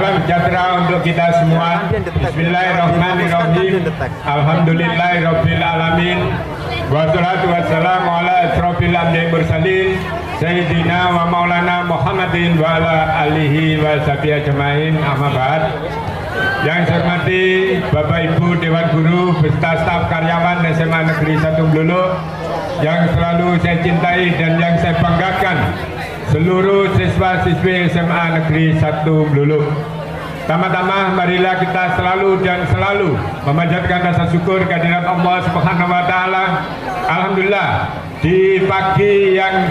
Salam sejahtera untuk kita semua. Bismillahirrahmanirrahim. Alhamdulillahirabbil alamin. Wassalatu wassalamu ala asrofil anbiya'i mursalin Sayyidina wa maulana Muhammadin wa ala alihi wa sahbihi ajmain. Amma ba'd. Yang saya hormati Bapak Ibu Dewan Guru beserta staf karyawan SMA Negeri 1 Bluluk, yang selalu saya cintai dan yang saya banggakan, seluruh siswa-siswi SMA Negeri 1 Bluluk. Tama-tama marilah kita selalu dan selalu memanjatkan rasa syukur kehadirat Allah Subhanahu wa taala. Alhamdulillah, di pagi yang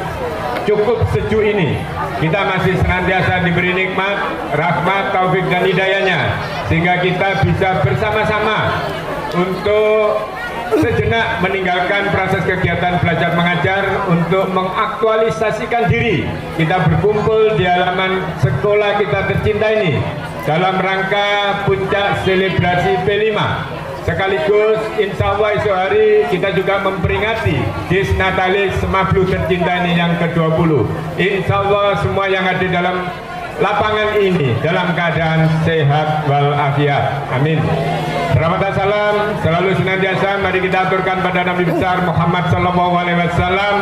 cukup sejuk ini kita masih senantiasa diberi nikmat, rahmat, taufik dan hidayahnya, sehingga kita bisa bersama-sama untuk sejenak meninggalkan proses kegiatan belajar mengajar untuk mengaktualisasikan diri. Kita berkumpul di halaman sekolah kita tercinta ini dalam rangka puncak selebrasi P5. Sekaligus insya Allah esok hari kita juga memperingati Dis Natalis Mablu tercinta ini yang ke-20. Insya Allah semua yang ada dalam lapangan ini dalam keadaan sehat walafiat. Amin. Rahmat dan salam selalu senantiasa mari kita aturkan pada Nabi besar Muhammad SAW.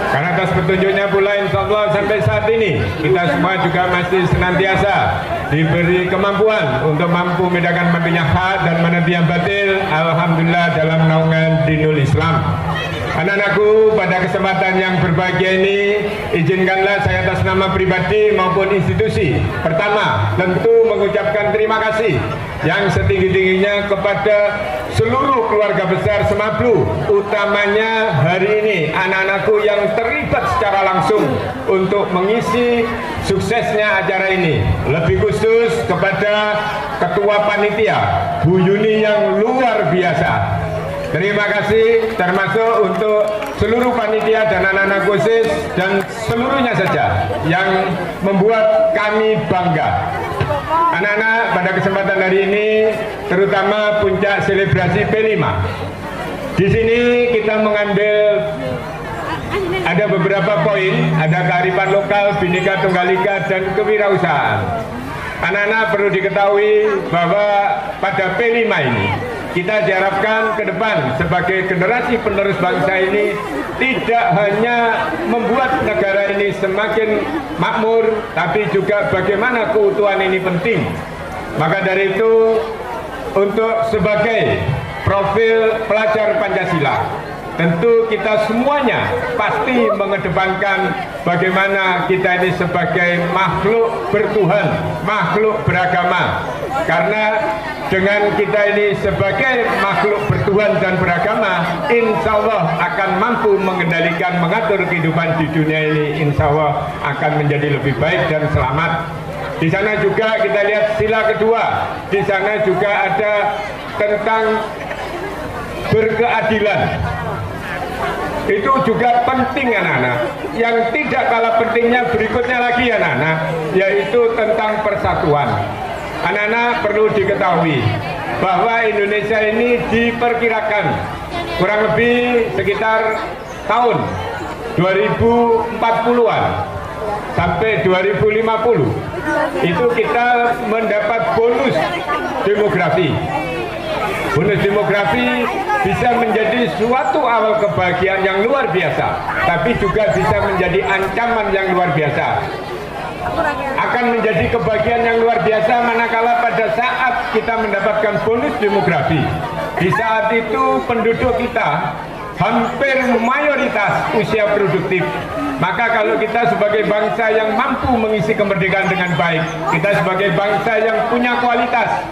Karena atas petunjuknya pula insya Allah sampai saat ini kita semua juga masih senantiasa diberi kemampuan untuk mampu membedakan mana yang hak dan mana yang batil. Alhamdulillah dalam naungan dinul Islam. Anak-anakku, pada kesempatan yang berbahagia ini izinkanlah saya atas nama pribadi maupun institusi pertama tentu mengucapkan terima kasih yang setinggi-tingginya kepada seluruh keluarga besar Semablu, utamanya hari ini anak-anakku yang terlibat secara langsung untuk mengisi suksesnya acara ini. Lebih khusus kepada Ketua Panitia Bu Yuni yang luar biasa. Terima kasih termasuk untuk seluruh panitia dan anak-anak khusus dan seluruhnya saja yang membuat kami bangga. Anak-anak, pada kesempatan hari ini terutama puncak selebrasi P5. Di sini kita mengambil ada beberapa poin, ada kearifan lokal, Bhinneka Tunggal Ika dan kewirausahaan. Anak-anak perlu diketahui bahwa pada P5 ini kita diharapkan ke depan sebagai generasi penerus bangsa ini tidak hanya membuat negara ini semakin makmur, tapi juga bagaimana keutuhan ini penting. Maka dari itu, untuk sebagai profil pelajar Pancasila, tentu kita semuanya pasti mengedepankan bagaimana kita ini sebagai makhluk bertuhan, makhluk beragama. Karena dengan kita ini sebagai makhluk bertuhan dan beragama, insya Allah akan mampu mengendalikan, mengatur kehidupan di dunia ini, insya Allah akan menjadi lebih baik dan selamat. Di sana juga kita lihat sila kedua, di sana juga ada tentang berkeadilan. Itu juga penting anak-anak. Yang tidak kalah pentingnya berikutnya lagi anak-anak, yaitu tentang persatuan. Anak-anak perlu diketahui bahwa Indonesia ini diperkirakan kurang lebih sekitar tahun 2040-an sampai 2050 itu kita mendapat bonus demografi. Bonus demografi bisa menjadi suatu awal kebahagiaan yang luar biasa, tapi juga bisa menjadi ancaman yang luar biasa. Akan menjadi kebahagiaan yang luar biasa manakala pada saat kita mendapatkan bonus demografi. Di saat itu penduduk kita hampir mayoritas usia produktif. Maka kalau kita sebagai bangsa yang mampu mengisi kemerdekaan dengan baik, kita sebagai bangsa yang punya kualitas,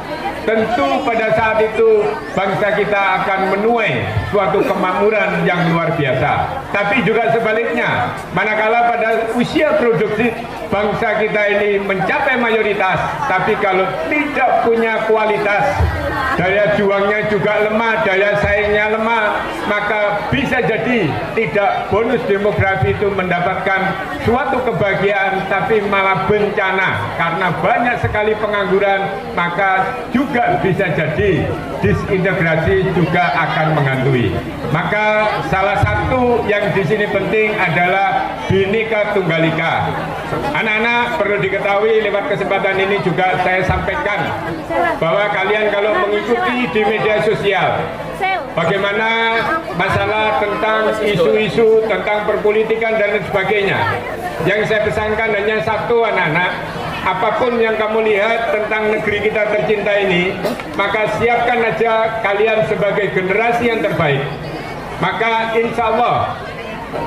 tentu pada saat itu bangsa kita akan menuai suatu kemakmuran yang luar biasa. Tapi juga sebaliknya, manakala pada usia produktif bangsa kita ini mencapai mayoritas, tapi kalau tidak punya kualitas, daya juangnya juga lemah, daya saingnya lemah, maka bisa jadi tidak bonus demografi itu mendapatkan suatu kebahagiaan, tapi malah bencana karena banyak sekali pengangguran, maka juga bisa jadi disintegrasi juga akan menghantui. Maka salah satu yang di sini penting adalah Bhinneka Tunggal Ika. Anak-anak perlu diketahui lewat kesempatan ini juga saya sampaikan bahwa kalian kalau mengikuti di media sosial bagaimana masalah tentang isu-isu tentang perpolitikan dan lain sebagainya, yang saya pesankan hanya satu, anak-anak, apapun yang kamu lihat tentang negeri kita tercinta ini, maka siapkan aja kalian sebagai generasi yang terbaik. Maka insya Allah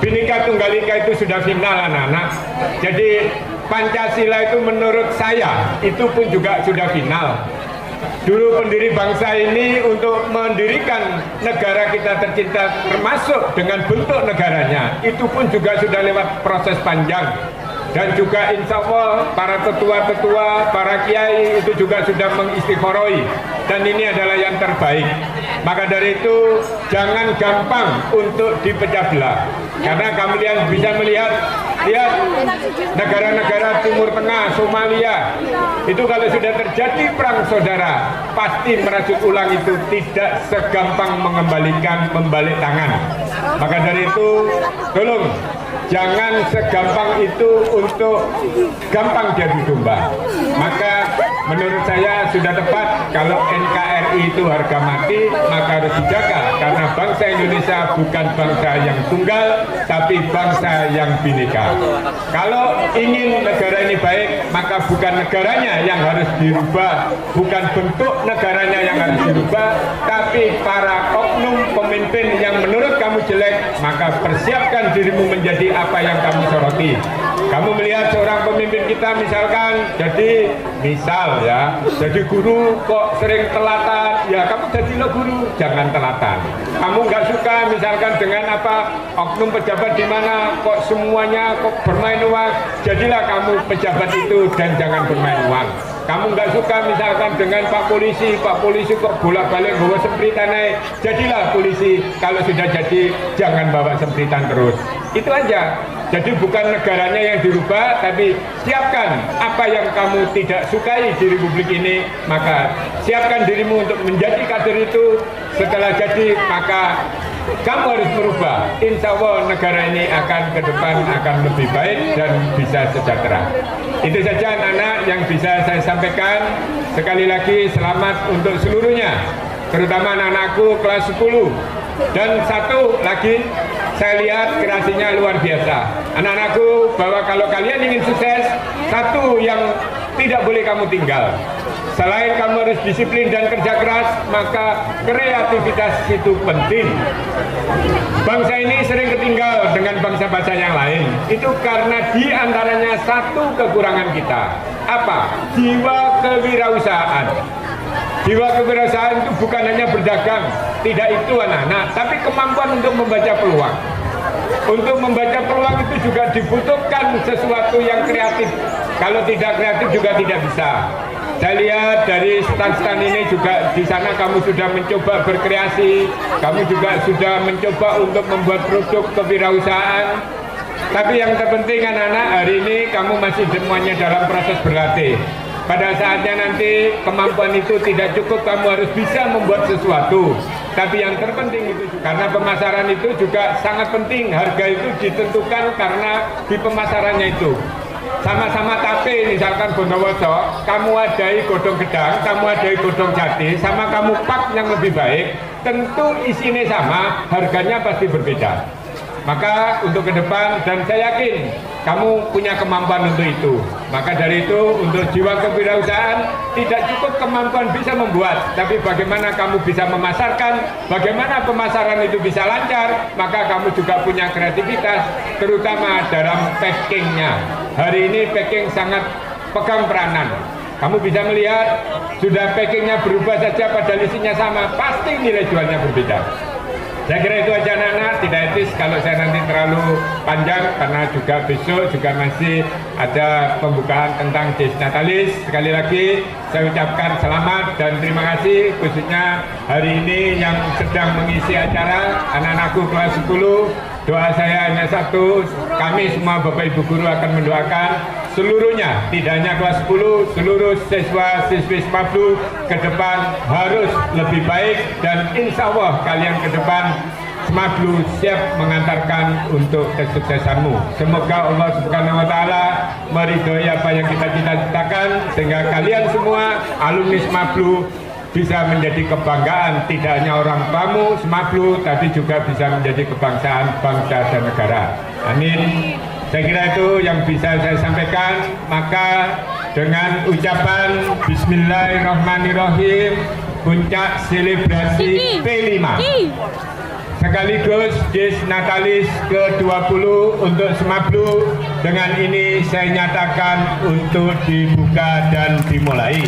Bhinneka Tunggal Ika itu sudah final, anak-anak. Jadi Pancasila itu menurut saya itu pun juga sudah final. Dulu pendiri bangsa ini untuk mendirikan negara kita tercinta termasuk dengan bentuk negaranya, itu pun juga sudah lewat proses panjang. Dan juga insya Allah para tetua-tetua, para kiai itu juga sudah mengistikharoi. Dan ini adalah yang terbaik. Maka dari itu jangan gampang untuk dipecah belah. Karena kalian bisa melihat, lihat negara-negara Timur Tengah, Somalia, itu kalau sudah terjadi perang saudara, pasti merajut ulang itu tidak segampang mengembalikan membalik tangan. Maka dari itu tolong jangan segampang itu untuk gampang jadi domba. Maka menurut saya sudah tepat kalau NKRI itu harga mati, maka harus dijaga. Karena bangsa Indonesia bukan bangsa yang tunggal, tapi bangsa yang bineka. Kalau ingin negara ini baik, maka bukan negaranya yang harus dirubah, bukan bentuk negaranya yang harus dirubah, tapi para oknum pemimpin yang menurut kamu jelek, maka persiapkan dirimu menjadi apa yang kamu soroti. Kamu melihat seorang pemimpin kita misalkan jadi misal ya, jadi guru kok sering telatan, ya kamu jadilah guru, jangan telatan. Kamu nggak suka misalkan dengan apa oknum pejabat di mana kok semuanya kok bermain uang, jadilah kamu pejabat itu dan jangan bermain uang. Kamu nggak suka misalkan dengan Pak Polisi kok bolak-balik bawa sempritan naik, jadilah polisi. Kalau sudah jadi jangan bawa sempritan terus. Itu aja. Jadi bukan negaranya yang dirubah, tapi siapkan apa yang kamu tidak sukai di Republik ini, maka siapkan dirimu untuk menjadi kader itu. Setelah jadi, maka kamu harus merubah. Insya Allah negara ini akan ke depan akan lebih baik dan bisa sejahtera. Itu saja anak-anak yang bisa saya sampaikan. Sekali lagi selamat untuk seluruhnya, terutama anak-anakku kelas 10. Dan satu lagi, saya lihat kreasinya luar biasa. Anak-anakku, bahwa kalau kalian ingin sukses, satu yang tidak boleh kamu tinggal. Selain kamu harus disiplin dan kerja keras, maka kreativitas itu penting. Bangsa ini sering ketinggal dengan bangsa-bangsa yang lain. Itu karena di antaranya satu kekurangan kita. Apa? Jiwa kewirausahaan. Jiwa kewirausahaan itu bukan hanya berdagang, tidak itu anak-anak, tapi kemampuan untuk membaca peluang. Untuk membaca peluang itu juga dibutuhkan sesuatu yang kreatif. Kalau tidak kreatif juga tidak bisa. Saya lihat dari stand-stand ini juga di sana kamu sudah mencoba berkreasi, kamu juga sudah mencoba untuk membuat produk kewirausahaan. Tapi yang terpenting anak-anak, hari ini kamu masih semuanya dalam proses berlatih. Pada saatnya nanti kemampuan itu tidak cukup, kamu harus bisa membuat sesuatu. Tapi yang terpenting itu karena pemasaran itu juga sangat penting. Harga itu ditentukan karena di pemasarannya itu. Sama-sama tape misalkan Bondowoso, kamu adai godong gedang, kamu adai godong jati, sama kamu pak yang lebih baik, tentu isinya sama, harganya pasti berbeda. Maka untuk ke depan, dan saya yakin kamu punya kemampuan untuk itu. Maka dari itu untuk jiwa kewirausahaan tidak cukup kemampuan bisa membuat, tapi bagaimana kamu bisa memasarkan, bagaimana pemasaran itu bisa lancar, maka kamu juga punya kreativitas, terutama dalam packingnya. Hari ini packing sangat pegang peranan. Kamu bisa melihat sudah packingnya berubah saja pada lisinya sama, pasti nilai jualnya berbeda. Saya kira itu aja anak-anak, tidak etis kalau saya nanti terlalu panjang karena juga besok juga masih ada pembukaan tentang Dies Natalis. Sekali lagi saya ucapkan selamat dan terima kasih khususnya hari ini yang sedang mengisi acara anak-anakku kelas 10. Doa saya hanya satu, kami semua Bapak Ibu Guru akan mendoakan seluruhnya, tidak hanya kelas 10, seluruh siswa-siswi SMAPLU ke depan harus lebih baik dan insya Allah kalian ke depan SMAPLU siap mengantarkan untuk kesuksesanmu. Semoga Allah Subhanahu wa Ta'ala meridhoi apa yang kita cita-citakan sehingga kalian semua alumni SMAPLU bisa menjadi kebanggaan tidak hanya orang tuamu SMAPLU tapi juga bisa menjadi kebangsaan bangsa dan negara. Amin. Saya kira itu yang bisa saya sampaikan. Maka dengan ucapan Bismillahirrahmanirrahim, puncak selebrasi P5 sekaligus Dies Natalis ke-20 untuk SMAPLU dengan ini saya nyatakan untuk dibuka dan dimulai.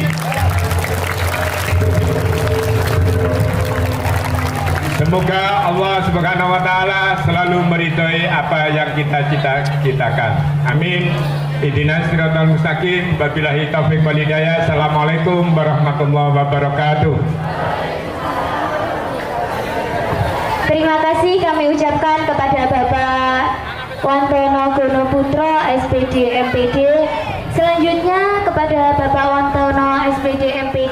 Semoga Allah Subhanahu wa Ta'ala selalu meridhoi apa yang kita cita-citakan. Amin. Ihdinas siratal mustaqim. Wabillahi taufiq wal hidayah. Assalamualaikum warahmatullahi wabarakatuh. Terima kasih kami ucapkan kepada Bapak Wantono Gono Putro, SPD MPD. Selanjutnya kepada Bapak Wantono SPD MPD